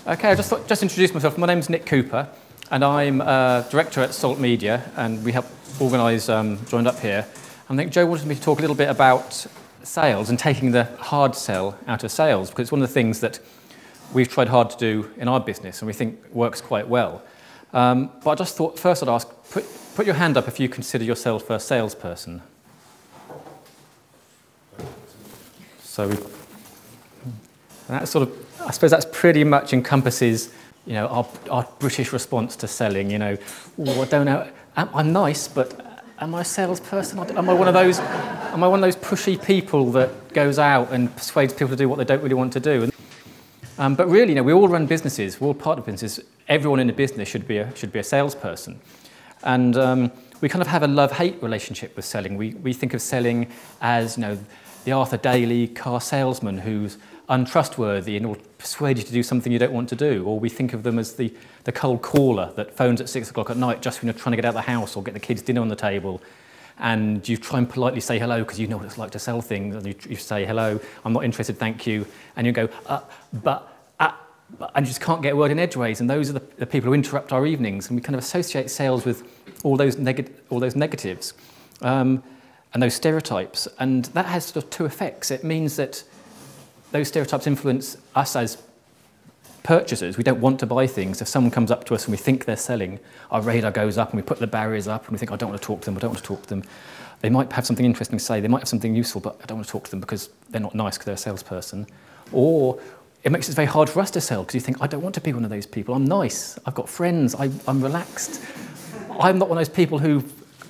Okay, I just introduce myself. My name's Nick Cooper, and I'm director at Salt Media, and we help organise Joined Up here. I think Joe wanted me to talk a little bit about sales and taking the hard sell out of sales, because it's one of the things that we've tried hard to do in our business and we think works quite well. But I just thought first I'd ask, put your hand up if you consider yourself a salesperson. So that sort of, I suppose that's pretty much encompasses, you know, our British response to selling. You know, oh, I don't know, I'm nice, but am I a salesperson? Am I one of those pushy people that goes out and persuades people to do what they don't really want to do? But really, you know, we all run businesses. We're all part of businesses. Everyone in a business should be a salesperson, and we kind of have a love-hate relationship with selling. We think of selling as, you know, the Arthur Daly car salesman who's untrustworthy and will persuade you to do something you don't want to do, or we think of them as the cold caller that phones at 6 o'clock at night just when you're trying to get out of the house or get the kids' dinner on the table, and you try and politely say hello because you know what it's like to sell things, and you say hello, I'm not interested, thank you, and you go but, and you just can't get a word in edgeways, and those are the people who interrupt our evenings, and we kind of associate sales with all those negatives and those stereotypes, and that has sort of two effects. It means that those stereotypes influence us as purchasers. We don't want to buy things. If someone comes up to us and we think they're selling, our radar goes up and we put the barriers up and we think, I don't want to talk to them, I don't want to talk to them. They might have something interesting to say, they might have something useful, but I don't want to talk to them because they're not nice because they're a salesperson. Or it makes it very hard for us to sell because you think, I don't want to be one of those people. I'm nice, I've got friends, I'm relaxed. I'm not one of those people who,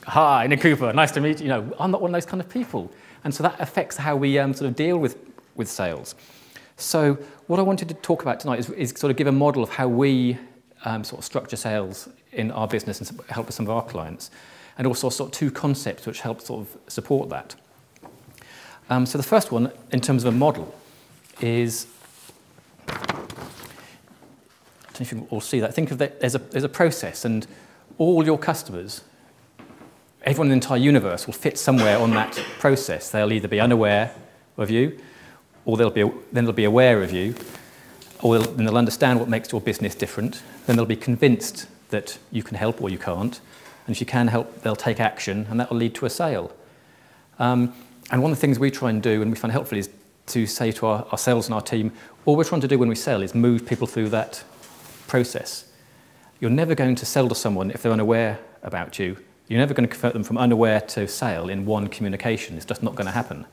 hi, Nick Cooper, nice to meet you. You know, I'm not one of those kind of people. And so that affects how we sort of deal with sales. So what I wanted to talk about tonight is sort of give a model of how we sort of structure sales in our business and help with some of our clients, and also sort of two concepts which help sort of support that. So the first one, in terms of a model, is, I don't know if you can all see that. Think of that, there's a process, and all your customers, everyone in the entire universe will fit somewhere on that process. They'll either be unaware of you, or then they'll be aware of you, or then they'll understand what makes your business different, then they'll be convinced that you can help or you can't, and if you can help, they'll take action, and that will lead to a sale. And one of the things we try and do, and we find helpful, is to say to our sales and our team, all we're trying to do when we sell is move people through that process. You're never going to sell to someone if they're unaware about you. You're never going to convert them from unaware to sale in one communication. It's just not going to happen.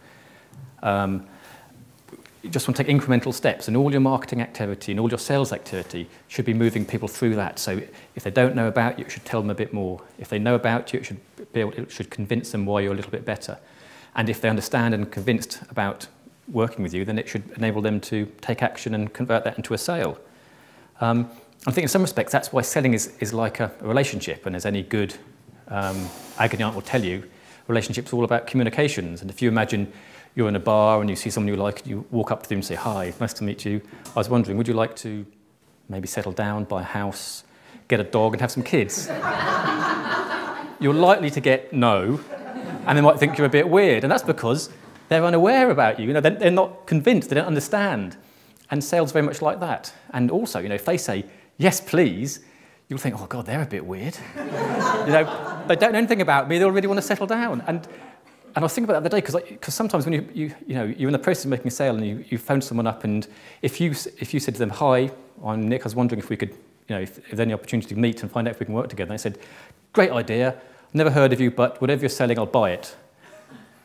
You just want to take incremental steps, and all your marketing activity and all your sales activity should be moving people through that. So if they don't know about you, it should tell them a bit more. If they know about you, it should convince them why you're a little bit better. And if they understand and are convinced about working with you, then it should enable them to take action and convert that into a sale. I think in some respects that's why selling is like a relationship, and as any good agony aunt will tell you, relationships are all about communications. And if you imagine you're in a bar and you see someone you like, and you walk up to them and say, hi, nice to meet you. I was wondering, would you like to maybe settle down, buy a house, get a dog and have some kids? You're likely to get no, and they might think you're a bit weird, and that's because they're unaware about you. You know, they're not convinced, they don't understand. And sales very much like that. And also, you know, if they say, yes, please, you'll think, oh God, they're a bit weird. You know, they don't know anything about me, they already want to settle down. And I was thinking about that the other day, because sometimes when you're in the process of making a sale and you phone someone up, and if you said to them, hi, I'm Nick, I was wondering if we could, you know, if there's any opportunity to meet and find out if we can work together. And they said, great idea, never heard of you, but whatever you're selling, I'll buy it.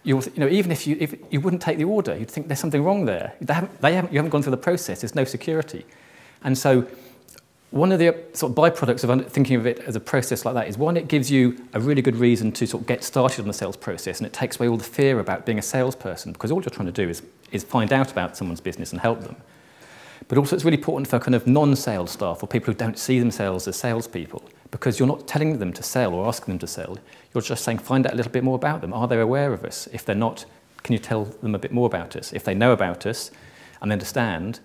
You know, even if you wouldn't take the order, you'd think there's something wrong there. You haven't gone through the process, there's no security. And so one of the sort of byproducts of thinking of it as a process like that is, one, it gives you a really good reason to sort of get started on the sales process, and it takes away all the fear about being a salesperson, because all you're trying to do is find out about someone's business and help them. But also it's really important for kind of non-sales staff, or people who don't see themselves as salespeople, because you're not telling them to sell or asking them to sell. You're just saying, find out a little bit more about them. Are they aware of us? If they're not, can you tell them a bit more about us? If they know about us and understand,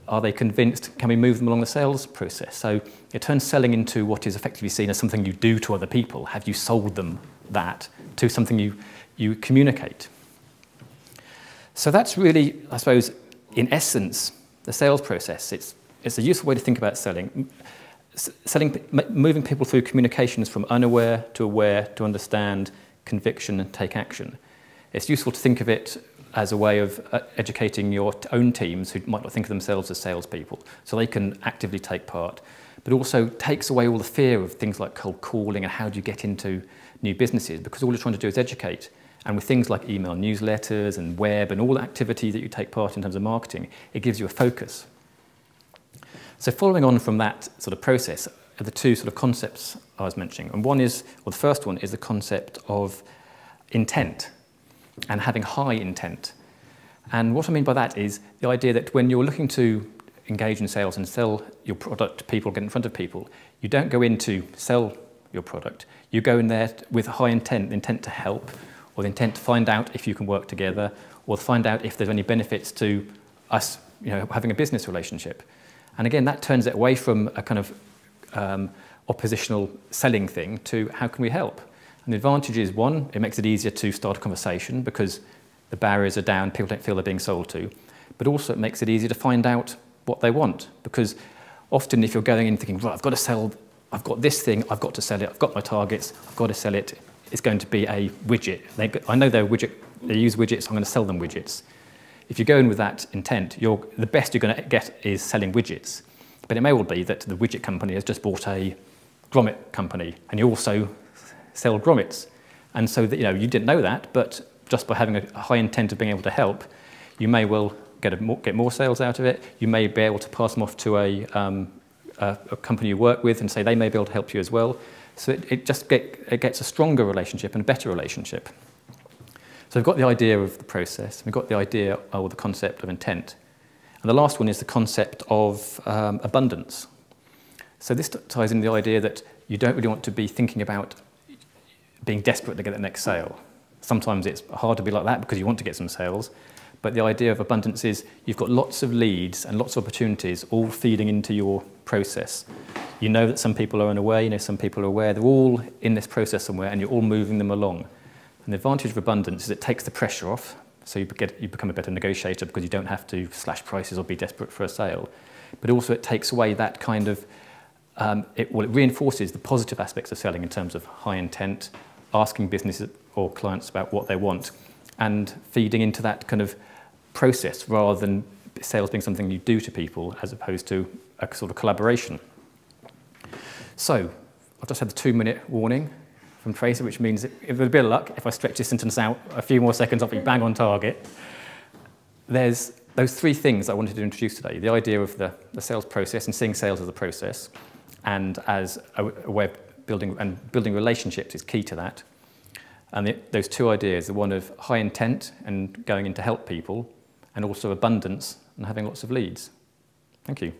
are they convinced? Can we move them along the sales process? So it turns selling into what is effectively seen as something you do to other people. Have you sold them that? To something you communicate. So that's really, I suppose, in essence, the sales process. It's it's a useful way to think about selling. Moving people through communications from unaware to aware to understand, conviction and take action. It's useful to think of it as a way of educating your own teams who might not think of themselves as salespeople, so they can actively take part, but also takes away all the fear of things like cold calling and how do you get into new businesses, because all you're trying to do is educate. And with things like email newsletters and web and all the activity that you take part in terms of marketing, it gives you a focus. So following on from that sort of process are the two sort of concepts I was mentioning. And one is, well, the first one is the concept of intent and having high intent. And what I mean by that is the idea that when you're looking to engage in sales and sell your product to people, get in front of people, you don't go in to sell your product. You go in there with high intent, the intent to help, or the intent to find out if you can work together, or to find out if there's any benefits to us, having a business relationship. And again, that turns it away from a kind of oppositional selling thing to how can we help? And the advantage is, one, it makes it easier to start a conversation because the barriers are down, people don't feel they're being sold to. But also it makes it easier to find out what they want, because often if you're going in thinking, right, I've got to sell, I've got this thing, I've got to sell it, I've got my targets, I've got to sell it, it's going to be a widget. I know they use widgets, I'm going to sell them widgets. If you go in with that intent, the best you're going to get is selling widgets. But it may well be that the widget company has just bought a grommet company, and you also sell grommets. And so that, you didn't know that, but just by having a high intent of being able to help, you may well get more sales out of it. You may be able to pass them off to a company you work with and say they may be able to help you as well. So it gets a stronger relationship and a better relationship. So we've got the idea of the process, we've got the idea or the concept of intent. And the last one is the concept of abundance. So this ties in the idea that you don't really want to be thinking about being desperate to get the next sale. Sometimes it's hard to be like that because you want to get some sales. But the idea of abundance is you've got lots of leads and lots of opportunities all feeding into your process. You know that some people are unaware, some people are aware. They're all in this process somewhere and you're all moving them along. And the advantage of abundance is it takes the pressure off, so you become a better negotiator because you don't have to slash prices or be desperate for a sale. But also it takes away that kind of, it reinforces the positive aspects of selling in terms of high intent, asking businesses or clients about what they want, and feeding into that kind of process rather than sales being something you do to people as opposed to a sort of collaboration. So I've just had the 2-minute warning from Tracy, which means with a bit of luck, if I stretch this sentence out a few more seconds, I'll be bang on target. There's those 3 things I wanted to introduce today. The idea of the sales process and seeing sales as a process, and as a way of building relationships is key to that. And those 2 ideas, the one of high intent and going in to help people, and also abundance and having lots of leads. Thank you.